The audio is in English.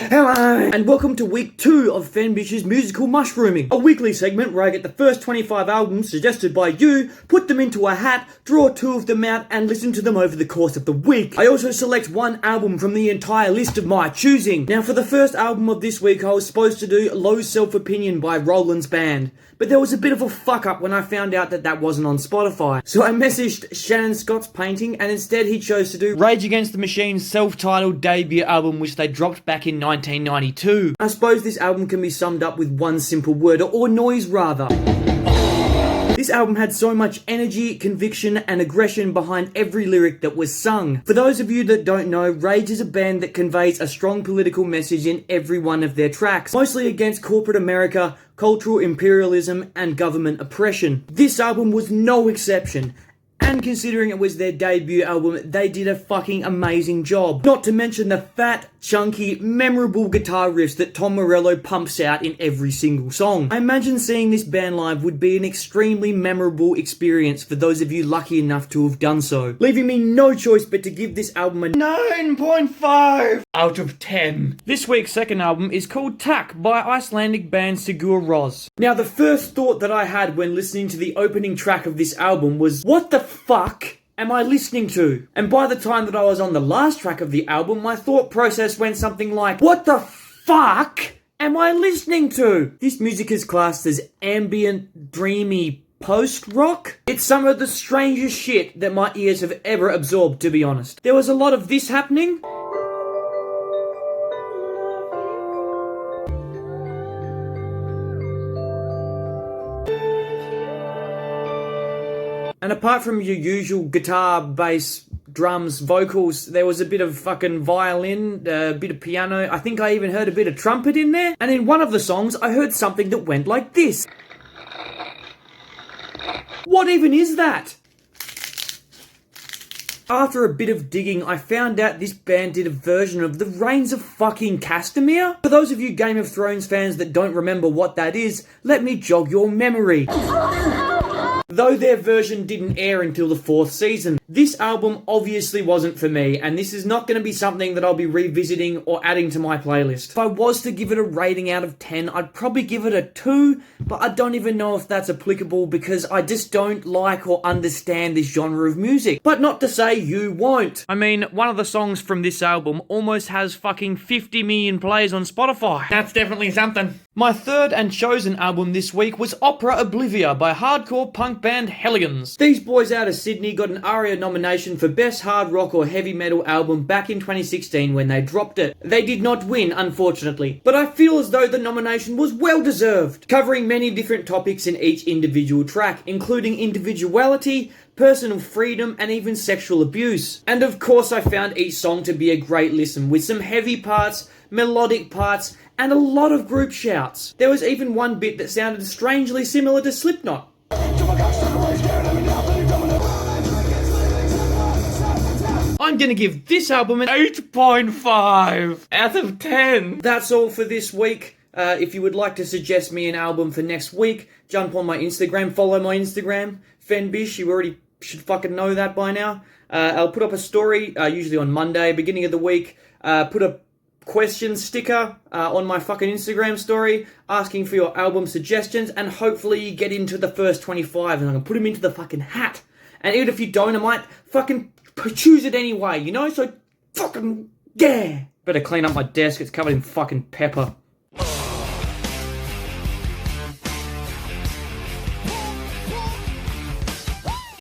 Hello! And welcome to week 2 of Fenbish's Musical Mushrooming, a weekly segment where I get the first 25 albums suggested by you, put them into a hat, draw 2 of them out, and listen to them over the course of the week. I also select one album from the entire list of my choosing. Now for the first album of this week, I was supposed to do Low Self-Opinion by Roland's Band, but there was a bit of a fuck up when I found out that that wasn't on Spotify. So I messaged Shannon Scott's Painting, and instead he chose to do Rage Against the Machine's self-titled debut album, which they dropped back in 1992. I suppose this album can be summed up with one simple word, or noise rather. This album had so much energy, conviction, and aggression behind every lyric that was sung. For those of you that don't know, Rage is a band that conveys a strong political message in every one of their tracks, mostly against corporate America, cultural imperialism, and government oppression. This album was no exception. And considering it was their debut album, they did a fucking amazing job. Not to mention the fat, chunky, memorable guitar riffs that Tom Morello pumps out in every single song. I imagine seeing this band live would be an extremely memorable experience for those of you lucky enough to have done so, leaving me no choice but to give this album a 9.5 out of 10. This week's second album is called Takk by Icelandic band Sigur Rós. Now the first thought that I had when listening to the opening track of this album was, what the fuck am I listening to? And by the time that I was on the last track of the album, my thought process went something like, what the fuck am I listening to? This music is classed as ambient, dreamy post-rock. It's some of the strangest shit that my ears have ever absorbed, to be honest. There was a lot of this happening. And apart from your usual guitar, bass, drums, vocals, there was a bit of fucking violin, a bit of piano. I think I even heard a bit of trumpet in there. And in one of the songs, I heard something that went like this. What even is that? After a bit of digging, I found out this band did a version of The Reigns of fucking Castamere. For those of you Game of Thrones fans that don't remember what that is, let me jog your memory. Though their version didn't air until the 4th season. This album obviously wasn't for me, and this is not going to be something that I'll be revisiting or adding to my playlist. If I was to give it a rating out of 10, I'd probably give it a 2, but I don't even know if that's applicable because I just don't like or understand this genre of music. But not to say you won't. I mean, one of the songs from this album almost has fucking 50 million plays on Spotify. That's definitely something. My third and chosen album this week was Opera Oblivia by hardcore punk band Hellions. These boys out of Sydney got an ARIA nomination for Best Hard Rock or Heavy Metal Album back in 2016 when they dropped it. They did not win, unfortunately, but I feel as though the nomination was well deserved, covering many different topics in each individual track, including individuality, personal freedom, and even sexual abuse. And of course I found each song to be a great listen, with some heavy parts, melodic parts, and a lot of group shouts. There was even one bit that sounded strangely similar to Slipknot. I'm gonna give this album an 8.5 out of 10. That's all for this week. If you would like to suggest me an album for next week, jump on my Instagram, follow my Instagram, Fenbish, you already should fucking know that by now. I'll put up a story, usually on Monday, beginning of the week, put a question sticker on my fucking Instagram story asking for your album suggestions, and hopefully you get into the first 25 and I can put them into the fucking hat. And even if you don't, I might fucking choose it anyway, you know? So fucking yeah. Better clean up my desk, it's covered in fucking pepper.